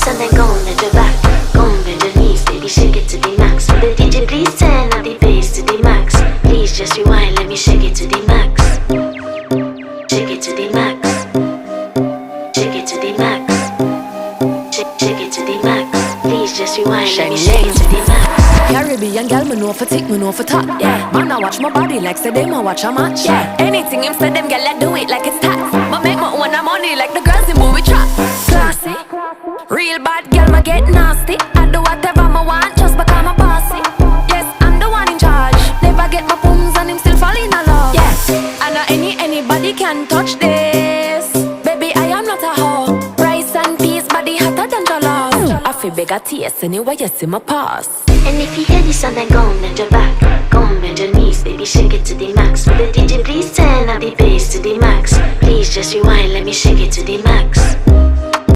this and then go on let your back. Go on bend your knees, baby, shake it to the max. Will the DJ please turn up the bass to the max? Please just rewind, let me shake it to the max. Shake it to the max. Shake it to the max. Shake it to the max. Please just rewind, let me shake it to the max. Caribbean girl, me know for tick, me know for top. Yeah, man, I watch my body like say them I watch a match. Yeah, anything him say them girl, I do it like it's tax. But make my own money like the girls in movie trap. Classy, real bad girl, me get nasty. I do whatever I want just because I'm bossy. Yes, I'm the one in charge. Never get my pums and him still fall in love. Yes, I know anybody can touch this. Baby, I am not a hoe. Rice and peas, body hotter than jollof. I feel big at taste anyway, you see my pass. And if you hear this and then go on bend your back. Go on bend your knees, baby, shake it to the max. Will the DJ please turn up the bass to the max? Please just rewind, let me shake it to the max.